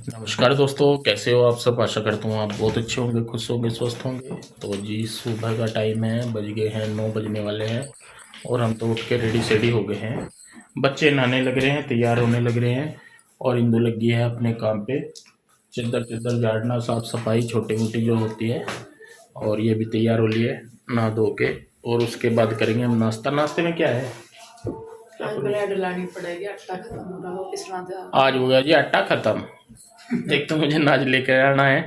नमस्कार दोस्तों, कैसे हो आप सब। आशा करता हूँ आप बहुत अच्छे होंगे, खुश होंगे, स्वस्थ होंगे। तो जी सुबह का टाइम है, बज गए हैं 9 बजने वाले हैं और हम तो उठ के रेडी सेडी हो गए हैं। बच्चे नहाने लग रहे हैं, तैयार होने लग रहे हैं और इंदु लगी है अपने काम पे, चद्दर चद्दर झाड़ना, साफ सफाई छोटी मोटी जो होती है। और ये भी तैयार हो लिए नहा धो के, और उसके बाद करेंगे हम नाश्ता। नाश्ते में क्या है? आज ब्रेड लानी पड़ेगी, आटा खत्म हो रहा हो पिसना था। आज हो गया जी आटा खत्म। एक तो मुझे नाज लेकर आना है,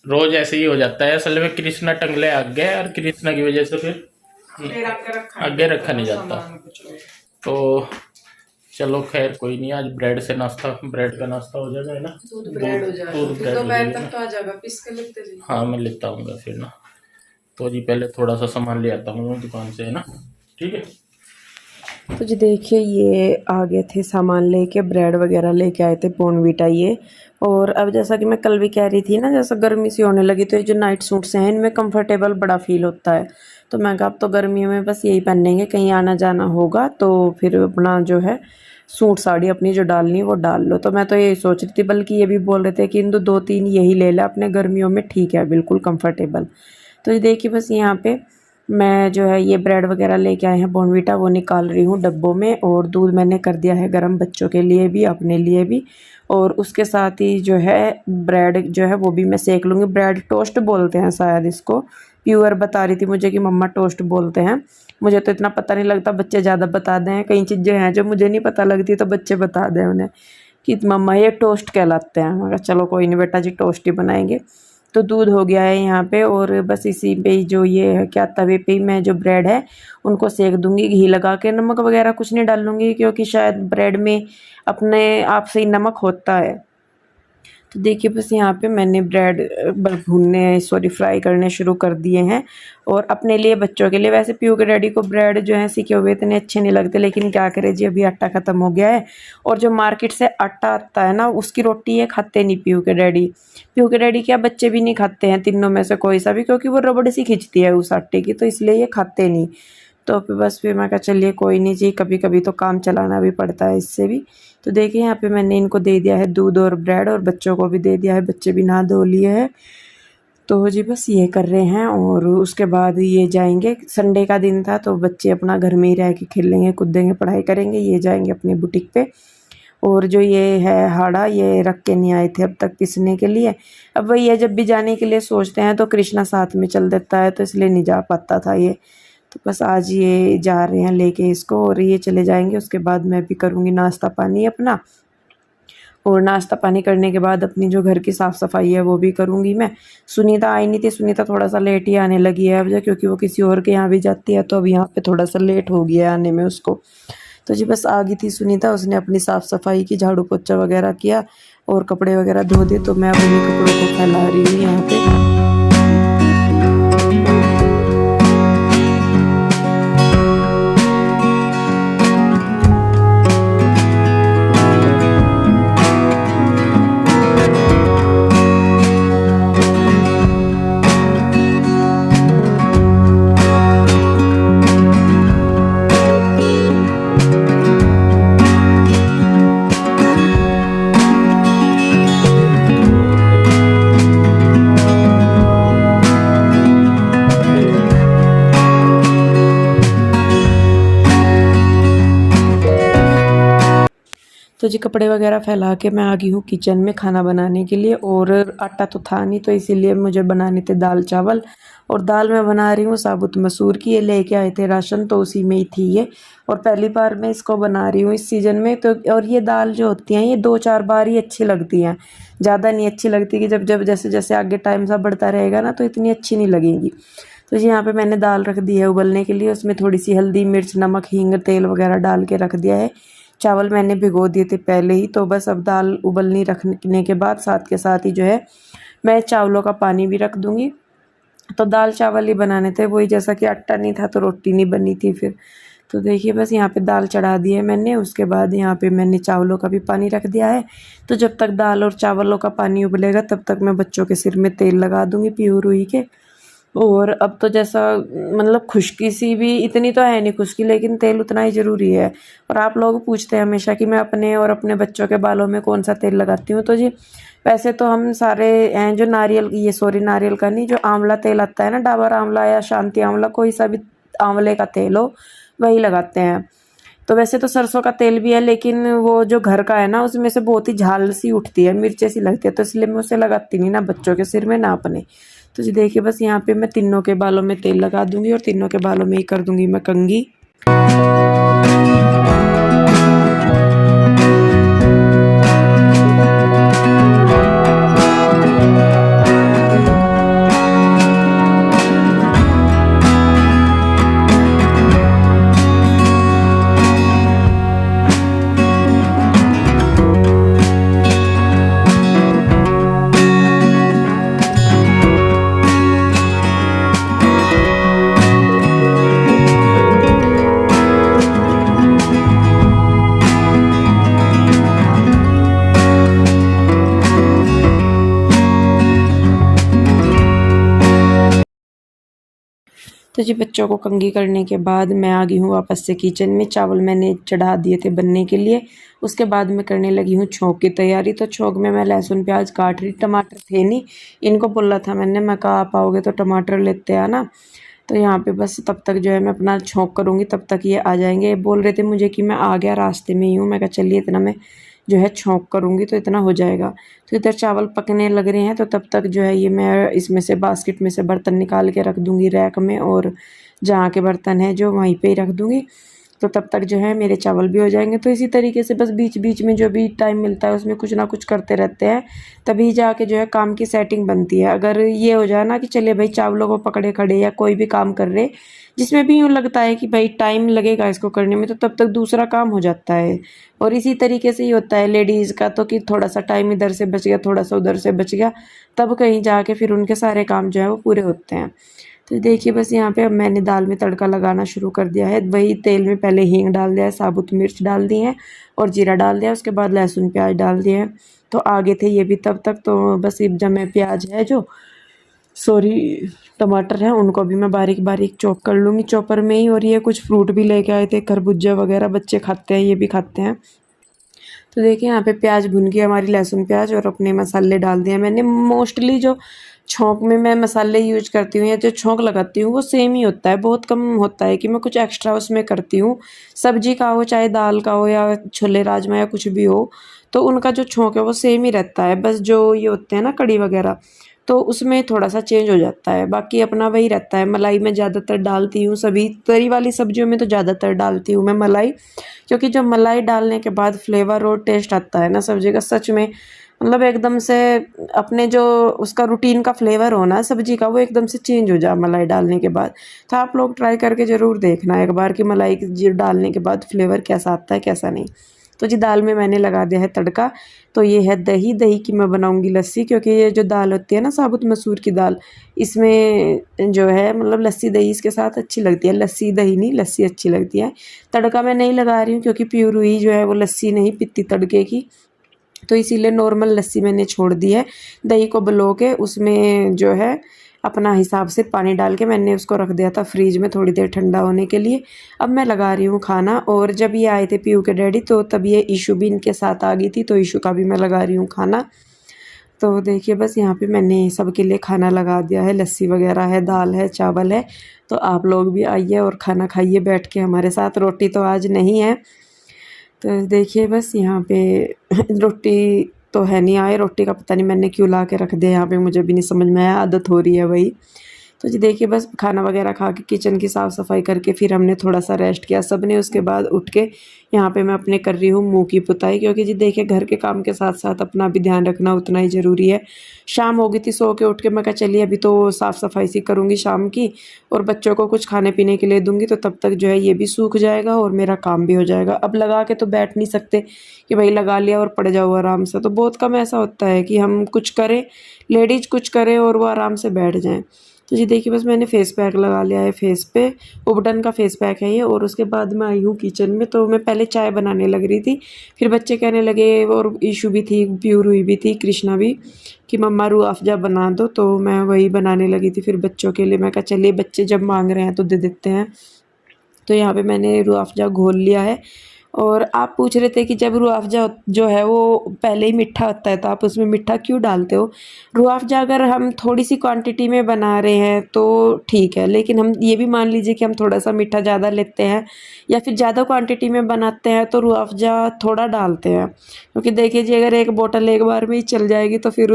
रोज ऐसे ही हो जाता है। असल में कृष्णा टंगले आ गए और कृष्णा की वजह से फिर आगे रखा नहीं जाता। तो चलो खैर कोई नहीं, आज ब्रेड से नाश्ता, ब्रेड का नाश्ता हो जाएगा, है ना। दूध ब्रेड हो जाएगा, दूध फिर ब्रेड हो दोपहर जाएगा तक ना। तो आ जाएगा, पिस के लिखते जाइए। हाँ मैं लेता आऊँगा फिर ना। तो जी पहले थोड़ा सा सामान ले आता हूँ दुकान से, है ना। ठीक है। तो जी देखिए, ये आ गए थे सामान लेके, ब्रेड वगैरह लेके आए थे, बॉर्नवीटा ये। और अब जैसा कि मैं कल भी कह रही थी ना, जैसा गर्मी सी होने लगी तो ये जो नाइट सूट्स हैं इनमें कंफर्टेबल बड़ा फील होता है। तो मैं कहा अब तो गर्मियों में बस यही पहनेंगे, कहीं आना जाना होगा तो फिर अपना जो है सूट साड़ी अपनी जो डालनी है वो डाल लो। तो मैं तो यही सोच रही थी, बल्कि ये भी बोल रहे थे कि इंदु 2-3 यही ले ले अपने, गर्मियों में ठीक है बिल्कुल कंफर्टेबल। तो ये देखिए बस यहाँ पे मैं जो है ये ब्रेड वगैरह लेके आए हैं बॉर्नवीटा, वो निकाल रही हूँ डब्बों में। और दूध मैंने कर दिया है गरम, बच्चों के लिए भी अपने लिए भी। और उसके साथ ही जो है ब्रेड जो है वो भी मैं सेक लूँगी। ब्रेड टोस्ट बोलते हैं शायद इसको, प्योर बता रही थी मुझे कि मम्मा टोस्ट बोलते हैं। मुझे तो इतना पता नहीं लगता, बच्चे ज़्यादा बता दें। कई चीज़ें हैं जो मुझे नहीं पता लगती तो बच्चे बता दें उन्हें कि मम्मा ये टोस्ट कहलाते हैं। मैं कहा चलो कोई नहीं बेटा जी, टोस्ट ही बनाएंगे। तो दूध हो गया है यहाँ पे, और बस इसी पे ही जो ये है क्या, तवे पे ही मैं जो ब्रेड है उनको सेक दूंगी घी लगा के। नमक वगैरह कुछ नहीं डालूंगी क्योंकि शायद ब्रेड में अपने आप से ही नमक होता है। तो देखिए बस यहाँ पे मैंने ब्रेड भूनने सॉरी फ्राई करने शुरू कर दिए हैं। और अपने लिए बच्चों के लिए, वैसे पीयू के डैडी को ब्रेड जो है सिके हुए इतने अच्छे नहीं लगते, लेकिन क्या करें जी, अभी आटा ख़त्म हो गया है। और जो मार्केट से आटा आता है ना उसकी रोटी ये खाते नहीं पीयू के डैडी। पीयू के डैडी क्या, बच्चे भी नहीं खाते हैं तीनों में से कोई सा भी, क्योंकि वो रबड़ सी खिंचती है उस आटे की, तो इसलिए ये खाते नहीं। तो फिर बस फिर मैं कहा चलिए कोई नहीं जी, कभी कभी तो काम चलाना भी पड़ता है इससे भी। तो देखिए यहाँ पे मैंने इनको दे दिया है दूध और ब्रेड, और बच्चों को भी दे दिया है, बच्चे भी नहा धो लिए हैं। तो जी बस ये कर रहे हैं। और उसके बाद ये जाएंगे, संडे का दिन था तो बच्चे अपना घर में ही रह के खेलेंगे कूदेंगे पढ़ाई करेंगे, ये जाएंगे अपनी बुटीक पे। और जो ये है हाड़ा, ये रख के नहीं आए थे अब तक पिसने के लिए। अब वही है, जब भी जाने के लिए सोचते हैं तो कृष्णा साथ में चल देता है, तो इसलिए नहीं जा पाता था ये। तो बस आज ये जा रहे हैं लेके इसको, और ये चले जाएंगे। उसके बाद मैं भी करूँगी नाश्ता पानी अपना, और नाश्ता पानी करने के बाद अपनी जो घर की साफ़ सफाई है वो भी करूँगी मैं। सुनीता आई नहीं थी, सुनीता थोड़ा सा लेट ही आने लगी है अब जो, क्योंकि वो किसी और के यहाँ भी जाती है, तो अब यहाँ पे थोड़ा सा लेट हो गया है आने में उसको। तो जी बस आ गई थी सुनीता, उसने अपनी साफ़ सफाई की, झाड़ू पोछा वगैरह किया और कपड़े वगैरह धो दिए। तो मैं अब उन्हीं कपड़ों को फैला रही हूँ यहाँ पे। तो जी कपड़े वगैरह फैला के मैं आ गई हूँ किचन में खाना बनाने के लिए। और आटा तो था नहीं, तो इसीलिए मुझे बनाने थे दाल चावल। और दाल मैं बना रही हूँ साबुत मसूर की, ये लेके आए थे राशन तो उसी में ही थी ये। और पहली बार मैं इसको बना रही हूँ इस सीज़न में। तो और ये दाल जो होती हैं ये 2-4 बार ही अच्छी लगती हैं, ज़्यादा नहीं अच्छी लगती, कि जब जब जैसे जैसे आगे टाइम सा बढ़ता रहेगा ना तो इतनी अच्छी नहीं लगेगी। तो जी यहाँ पे मैंने दाल रख दी है उबलने के लिए, उसमें थोड़ी सी हल्दी मिर्च नमक हींग तेल वगैरह डाल के रख दिया है। चावल मैंने भिगो दिए थे पहले ही, तो बस अब दाल उबलनी रखने के बाद साथ के साथ ही जो है मैं चावलों का पानी भी रख दूँगी। तो दाल चावल ही बनाने थे, वही जैसा कि आटा नहीं था तो रोटी नहीं बनी थी फिर। तो देखिए बस यहाँ पे दाल चढ़ा दी है मैंने, उसके बाद यहाँ पे मैंने चावलों का भी पानी रख दिया है। तो जब तक दाल और चावलों का पानी उबलेगा तब तक मैं बच्चों के सिर में तेल लगा दूँगी पीहू रूही के। और अब तो जैसा मतलब खुश्की सी भी इतनी तो है नहीं खुश्की, लेकिन तेल उतना ही ज़रूरी है। और आप लोग पूछते हैं हमेशा कि मैं अपने और अपने बच्चों के बालों में कौन सा तेल लगाती हूँ। तो जी वैसे तो हम सारे हैं जो नारियल, ये सॉरी नारियल का नहीं, जो आंवला तेल आता है ना, डाबर आंवला या शांति आंवला, कोई सा भी आंवले का तेल हो वही लगाते हैं। तो वैसे तो सरसों का तेल भी है, लेकिन वो जो घर का है ना उसमें से बहुत ही झाल सी उठती है, मिर्चे सी लगती है, तो इसलिए मैं उसे लगाती नहीं, ना बच्चों के सिर में ना अपने। तो जी देखिए बस यहाँ पे मैं तीनों के बालों में तेल लगा दूंगी और तीनों के बालों में ही कर दूंगी मैं कंघी। तो जी बच्चों को कंघी करने के बाद मैं आ गई हूँ वापस से किचन में। चावल मैंने चढ़ा दिए थे बनने के लिए। उसके बाद मैं करने लगी हूँ छोंक की तैयारी। तो छोंक में मैं लहसुन प्याज काट रही, टमाटर थे नहीं, इनको बोला था मैंने, मैं कहा आप आओगे तो टमाटर लेते आना। तो यहाँ पे बस तब तक जो है मैं अपना छोंक करूँगी, तब तक ये आ जाएंगे। बोल रहे थे मुझे कि मैं आ गया, रास्ते में ही हूँ। मैं कहा चलिए इतना मैं जो है छोंक करूँगी तो इतना हो जाएगा। तो इधर चावल पकने लग रहे हैं, तो तब तक जो है ये मैं इसमें से बास्केट में से बर्तन निकाल के रख दूँगी रैक में, और जहाँ के बर्तन हैं जो वहीं पे ही रख दूँगी। तो तब तक जो है मेरे चावल भी हो जाएंगे। तो इसी तरीके से बस बीच बीच में जो भी टाइम मिलता है उसमें कुछ ना कुछ करते रहते हैं, तभी जाके जो है काम की सेटिंग बनती है। अगर ये हो जाए ना कि चलिए भाई चावलों को पकड़े खड़े या कोई भी काम कर रहे जिसमें भी यूँ लगता है कि भाई टाइम लगेगा इसको करने में, तो तब तक दूसरा काम हो जाता है। और इसी तरीके से ही होता है लेडीज़ का, तो कि थोड़ा सा टाइम इधर से बच गया, थोड़ा सा उधर से बच गया, तब कहीं जाके फिर उनके सारे काम जो है वो पूरे होते हैं। तो देखिए बस यहाँ पे अब मैंने दाल में तड़का लगाना शुरू कर दिया है। वही तेल में पहले हींग डाल दिया है, साबुत मिर्च डाल दी है और जीरा डाल दिया, उसके बाद लहसुन प्याज डाल दिए हैं। तो आगे थे ये भी तब तक। तो बस जब मैं प्याज है जो सॉरी टमाटर है उनको भी मैं बारीक बारीक चॉप कर लूँगी चॉपर में ही। और ये कुछ फ्रूट भी लेके आए थे, खरबूजा वगैरह, बच्चे खाते हैं, ये भी खाते हैं। तो देखिए यहाँ पे प्याज भुन गई हमारी, लहसुन प्याज, और अपने मसाले डाल दिए मैंने। मोस्टली जो छोंक में मैं मसाले यूज करती हूँ या जो छोंक लगाती हूँ वो सेम ही होता है, बहुत कम होता है कि मैं कुछ एक्स्ट्रा उसमें करती हूँ। सब्जी का हो, चाहे दाल का हो, या छोले राजमा या कुछ भी हो, तो उनका जो छोंक है वो सेम ही रहता है। बस जो ये होते हैं ना कड़ी वगैरह, तो उसमें थोड़ा सा चेंज हो जाता है, बाकी अपना वही रहता है। मलाई मैं ज़्यादातर डालती हूँ, सभी तरी वाली सब्जियों में तो ज़्यादातर डालती हूँ मैं मलाई, क्योंकि जो मलाई डालने के बाद फ्लेवर और टेस्ट आता है ना सब्जी का, सच में मतलब एकदम से अपने जो उसका रूटीन का फ्लेवर होना है सब्जी का, वो एकदम से चेंज हो जाए मलाई डालने के बाद। तो आप लोग ट्राई करके ज़रूर देखना एक बार कि मलाई जी डालने के बाद फ्लेवर कैसा आता है कैसा नहीं। तो जी दाल में मैंने लगा दिया है तड़का। तो ये है दही, दही की मैं बनाऊंगी लस्सी, क्योंकि ये जो दाल होती है ना साबुत मसूर की दाल, इसमें जो है मतलब लस्सी दही इसके साथ अच्छी लगती है, लस्सी दही नहीं, लस्सी अच्छी लगती है। तड़का मैं नहीं लगा रही हूँ क्योंकि प्योर हुई जो है वो लस्सी नहीं पीती तड़के की, तो इसीलिए नॉर्मल लस्सी मैंने छोड़ दी है। दही को बलो के उसमें जो है अपना हिसाब से पानी डाल के मैंने उसको रख दिया था फ्रीज में थोड़ी देर ठंडा होने के लिए। अब मैं लगा रही हूँ खाना। और जब ये आए थे पीयू के डैडी, तो तब ये ईशू भी इनके साथ आ गई थी, तो ईशू का भी मैं लगा रही हूँ खाना। तो देखिए बस यहाँ पे मैंने सबके लिए खाना लगा दिया है, लस्सी वगैरह है, दाल है, चावल है। तो आप लोग भी आइए और खाना खाइए बैठ के हमारे साथ। रोटी तो आज नहीं है। तो देखिए बस यहाँ पे रोटी तो है नहीं, आए रोटी का पता नहीं मैंने क्यों ला के रख दिया यहाँ पे, मुझे भी नहीं समझ में आया, आदत हो रही है वही। तो जी देखिए बस खाना वगैरह खा के किचन की साफ़ सफाई करके फिर हमने थोड़ा सा रेस्ट किया सब ने। उसके बाद उठ के यहाँ पे मैं अपने कर रही हूँ मुँह की पुताई, क्योंकि जी देखिए घर के काम के साथ साथ अपना भी ध्यान रखना उतना ही ज़रूरी है। शाम हो गई थी, सो के उठ के मैं कहा चलिए अभी तो साफ़ सफाई सी करूँगी शाम की, और बच्चों को कुछ खाने पीने के लिए दूँगी, तो तब तक जो है ये भी सूख जाएगा और मेरा काम भी हो जाएगा। अब लगा के तो बैठ नहीं सकते कि भाई लगा लिया और पड़ जाओ आराम से, तो बहुत कम ऐसा होता है कि हम कुछ करें, लेडीज़ कुछ करें और वो आराम से बैठ जाएँ। तो जी देखिए बस मैंने फेस पैक लगा लिया है फेस पे, ओबटन का फेस पैक है ये। और उसके बाद मैं आई हूँ किचन में, तो मैं पहले चाय बनाने लग रही थी। फिर बच्चे कहने लगे, और ईशू भी थी, प्यूर हुई भी थी, कृष्णा भी, कि मम्मा रूह अफ़ज़ा बना दो। तो मैं वही बनाने लगी थी फिर बच्चों के लिए। मैं कहा चलिए बच्चे जब मांग रहे हैं तो दे देते हैं। तो यहाँ पे मैंने रूह अफ़ज़ा घोल लिया है। और आप पूछ रहे थे कि जब रूह अफ़ज़ा जो है वो पहले ही मीठा होता है तो आप उसमें मीठा क्यों डालते हो? रूह अफ़ज़ा अगर हम थोड़ी सी क्वांटिटी में बना रहे हैं तो ठीक है, लेकिन हम ये भी मान लीजिए कि हम थोड़ा सा मीठा ज़्यादा लेते हैं या फिर ज़्यादा क्वांटिटी में बनाते हैं तो रूह अफ़ज़ा थोड़ा डालते हैं। क्योंकि देखिए जी अगर एक बोतल एक बार में ही चल जाएगी तो फिर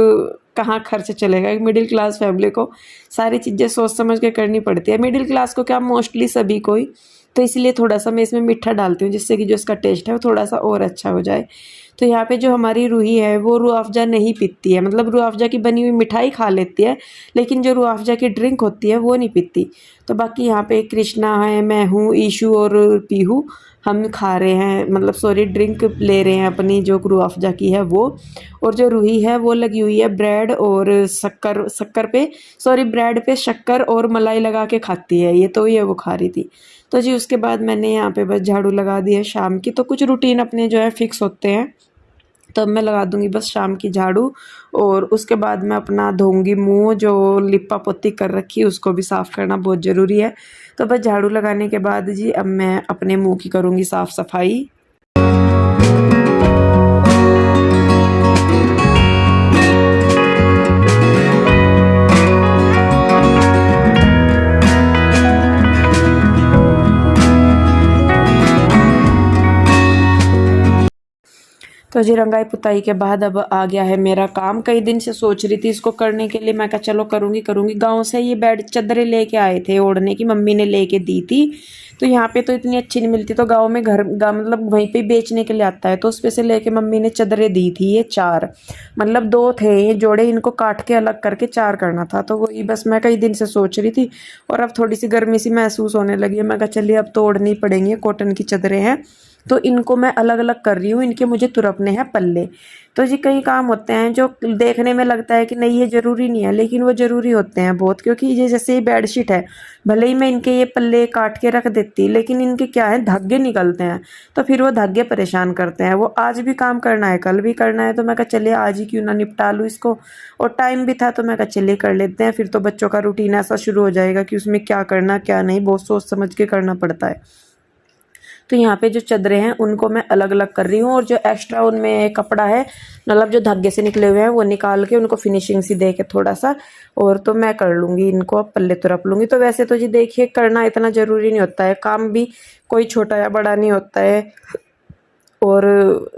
कहाँ खर्च चलेगा। एक मिडिल क्लास फैमिली को सारी चीज़ें सोच समझ के करनी पड़ती है। मिडिल क्लास को क्या, मोस्टली सभी को ही। तो इसलिए थोड़ा-सा मैं इसमें मीठा डालती हूँ, जिससे कि जो इसका टेस्ट है वो थोड़ा-सा और अच्छा हो जाए। तो यहाँ पे जो हमारी रूही है वो रूह अफ़ज़ा नहीं पीती है, मतलब रूह अफ़ज़ा की बनी हुई मिठाई खा लेती है, लेकिन जो रूह अफ़ज़ा की ड्रिंक होती है वो नहीं पीती। तो बाकी यहाँ पे कृष्णा है, मैं हूँ, ईशू और पीहू, हम खा रहे हैं, मतलब सॉरी ड्रिंक ले रहे हैं अपनी जो रूह अफ़ज़ा की है वो। और जो रूही है वो लगी हुई है ब्रेड और शक्कर पे, सॉरी ब्रेड पे शक्कर और मलाई लगा के खाती है ये, तो ये वो खा रही थी। तो जी उसके बाद मैंने यहाँ पे बस झाड़ू लगा दी है शाम की। तो कुछ रूटीन अपने जो है फिक्स होते हैं, तो मैं लगा दूँगी बस शाम की झाड़ू। और उसके बाद मैं अपना धोऊँगी मुँह, जो लिपा पोती कर रखी है उसको भी साफ़ करना बहुत ज़रूरी है। तो बस झाड़ू लगाने के बाद जी अब मैं अपने मुँह की करूँगी साफ़ सफाई। तो जी रंगाई पुताई के बाद अब आ गया है मेरा काम। कई दिन से सोच रही थी इसको करने के लिए, मैं कहा चलो करूँगी। गाँव से ये बेड चादरें लेके आए थे ओढ़ने की, मम्मी ने लेके दी थी। तो यहाँ पे तो इतनी अच्छी नहीं मिलती, तो गाँव में मतलब वहीं पे बेचने के लिए आता है, तो उस पे से लेके मम्मी ने चादरें दी थी ये 4, मतलब 2 थे ये जोड़े, इनको काट के अलग करके 4 करना था। तो वही बस मैं कई दिन से सोच रही थी। और अब थोड़ी सी गर्मी सी महसूस होने लगी है, मैं कहा चलिए अब तो ओढ़नी पड़ेंगी, कॉटन की चादरें हैं। तो इनको मैं अलग अलग कर रही हूँ, इनके मुझे तुरपने हैं पल्ले। तो जी कई काम होते हैं जो देखने में लगता है कि नहीं ये ज़रूरी नहीं है, लेकिन वो ज़रूरी होते हैं बहुत। क्योंकि ये जैसे ये बेडशीट है, भले ही मैं इनके ये पल्ले काट के रख देती, लेकिन इनके क्या है, धागे निकलते हैं, तो फिर वो धागे परेशान करते हैं। वो आज भी काम करना है, कल भी करना है, तो मैं कहा चलिए आज ही क्यों ना निपटा लूँ इसको। और टाइम भी था तो मैं कहा चलिए कर लेते हैं। फिर तो बच्चों का रूटीन ऐसा शुरू हो जाएगा कि उसमें क्या करना क्या नहीं बहुत सोच समझ के करना पड़ता है। तो यहाँ पे जो चादरें हैं उनको मैं अलग अलग कर रही हूँ, और जो एक्स्ट्रा उनमें कपड़ा है, मतलब जो धागे से निकले हुए हैं, वो निकाल के उनको फिनिशिंग सी दे के थोड़ा सा, और तो मैं कर लूँगी इनको, अब पल्ले तो रख लूँगी। तो वैसे तो जी देखिए करना इतना ज़रूरी नहीं होता है, काम भी कोई छोटा या बड़ा नहीं होता है। और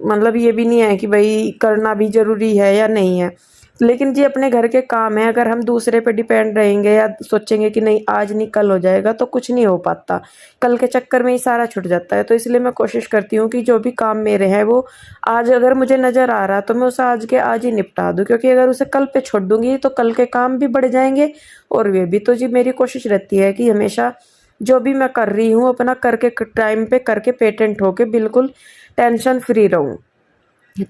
मतलब ये भी नहीं है कि भाई करना भी ज़रूरी है या नहीं है, लेकिन जी अपने घर के काम है, अगर हम दूसरे पे डिपेंड रहेंगे या सोचेंगे कि नहीं आज नहीं कल हो जाएगा, तो कुछ नहीं हो पाता। कल के चक्कर में ही सारा छूट जाता है। तो इसलिए मैं कोशिश करती हूँ कि जो भी काम मेरे हैं वो आज अगर मुझे नज़र आ रहा है तो मैं उसे आज के आज ही निपटा दूँ, क्योंकि अगर उसे कल पे छोड़ दूँगी तो कल के काम भी बढ़ जाएंगे और वे भी। तो जी मेरी कोशिश रहती है कि हमेशा जो भी मैं कर रही हूँ अपना करके टाइम पे करके पेटेंट होके बिल्कुल टेंशन फ्री रहूँ।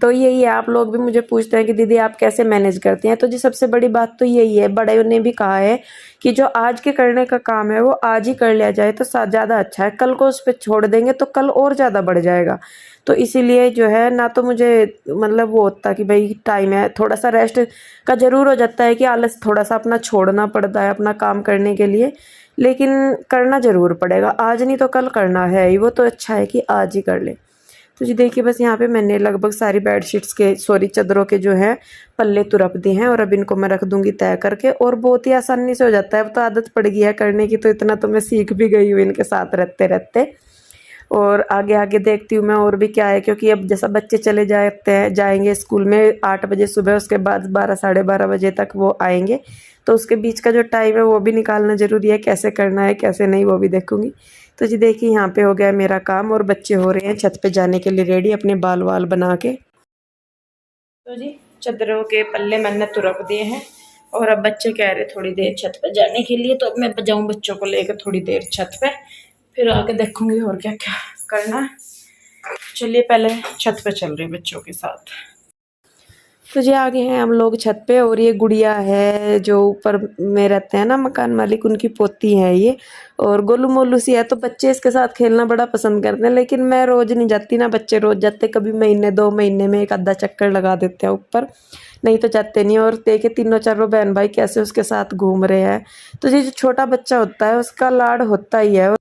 तो यही है, आप लोग भी मुझे पूछते हैं कि दीदी आप कैसे मैनेज करती हैं। तो जी सबसे बड़ी बात तो यही है, बड़े ने भी कहा है कि जो आज के करने का काम है वो आज ही कर लिया जाए तो ज़्यादा अच्छा है। कल को उस पर छोड़ देंगे तो कल और ज़्यादा बढ़ जाएगा। तो इसीलिए जो है ना, तो मुझे मतलब वो होता कि भाई टाइम है, थोड़ा सा रेस्ट का ज़रूर हो जाता है कि आलस थोड़ा सा अपना छोड़ना पड़ता है अपना काम करने के लिए, लेकिन करना ज़रूर पड़ेगा। आज नहीं तो कल करना है ही, वो तो अच्छा है कि आज ही कर ले। तो जी देखिए बस यहाँ पे मैंने लगभग सारी बेडशीट्स के सॉरी चादरों के जो है पल्ले तुरप दिए हैं, और अब इनको मैं रख दूंगी तय करके, और बहुत ही आसानी से हो जाता है। अब तो आदत पड़ गई है करने की, तो इतना तो मैं सीख भी गई हूँ इनके साथ रहते रहते। और आगे आगे देखती हूँ मैं और भी क्या है, क्योंकि अब जैसा बच्चे चले जाएंगे स्कूल में 8 बजे सुबह, उसके बाद 12 साढ़े 12 बजे तक वो आएंगे, तो उसके बीच का जो टाइम है वो भी निकालना ज़रूरी है। कैसे करना है कैसे नहीं वो भी देखूंगी। तो जी देखिए यहाँ पे हो गया मेरा काम, और बच्चे हो रहे हैं छत पे जाने के लिए रेडी अपने बाल वाल बना के। तो जी चादरों के पल्ले मैंने तुरप दिए हैं, और अब बच्चे कह रहे थोड़ी देर छत पे जाने के लिए, तो अब मैं जाऊँ बच्चों को लेकर थोड़ी देर छत पे, फिर आके देखूंगी और क्या क्या करना। चलिए पहले छत पे चल रही बच्चों के साथ। तो जी आगे हैं हम लोग छत पे, और ये गुड़िया है जो ऊपर में रहते हैं ना मकान मालिक, उनकी पोती है ये, और गोलू मोलू सी है। तो बच्चे इसके साथ खेलना बड़ा पसंद करते हैं, लेकिन मैं रोज़ नहीं जाती ना, बच्चे रोज़ जाते, कभी महीने 2 महीने में एक आधा चक्कर लगा देते हैं ऊपर, नहीं तो जाते नहीं। और देखे तीनों चारों बहन भाई कैसे उसके साथ घूम रहे हैं। तो ये जो छोटा बच्चा होता है उसका लाड होता ही है।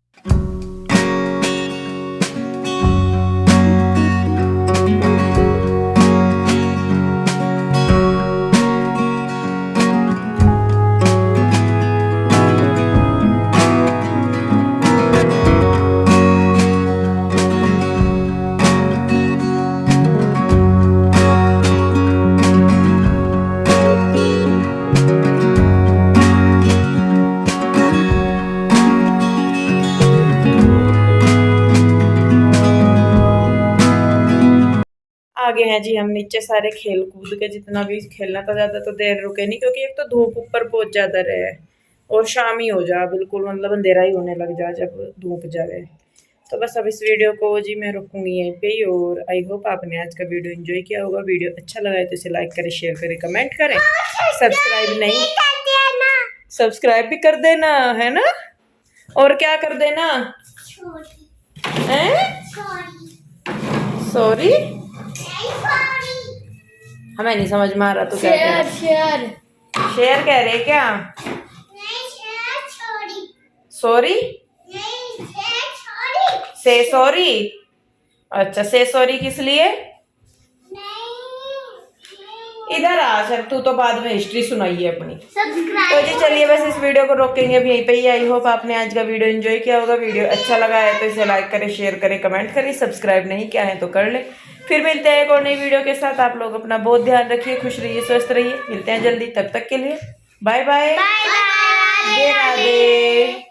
आगे हैं जी हम नीचे सारे खेल कूद के, जितना भी खेलना था। ज़्यादा तो देर रुके नहीं, क्योंकि एक तो धूप ऊपर बहुत ज़्यादा रहे और शाम ही हो जा, बिल्कुल मतलब अंधेरा ही होने लग जा जब धूप जाए। तो बस अब इस वीडियो को जी मैं रुकूंगी यहीं पे ही, और आई होप आपने आज का वीडियो एंजॉय किया होगा। वीडियो अच्छा लगा है तो इसे लाइक करें, शेयर करें, कमेंट करें। सब्सक्राइब भी कर देना है ना, और क्या कर देना है, सॉरी हमें नहीं समझ में आ रहा। तो क्या शेयर कह रहे क्या, सॉरी से सॉरी, अच्छा से सॉरी किस लिए, इधर आ सर, तू तो बाद में हिस्ट्री सुनाई है अपनी। तो जी चलिए बस इस वीडियो को रोकेंगे अब यहीं पे ही। आई होप आपने आज का वीडियो एंजॉय किया होगा। वीडियो अच्छा लगा है तो इसे लाइक करें, शेयर करें, कमेंट करें, सब्सक्राइब नहीं किया है तो कर ले। फिर मिलते हैं एक और नई वीडियो के साथ। आप लोग अपना बहुत ध्यान रखिए, खुश रहिए, स्वस्थ रहिए। मिलते हैं जल्दी, तब तक के लिए बाय बाय, राधे राधे।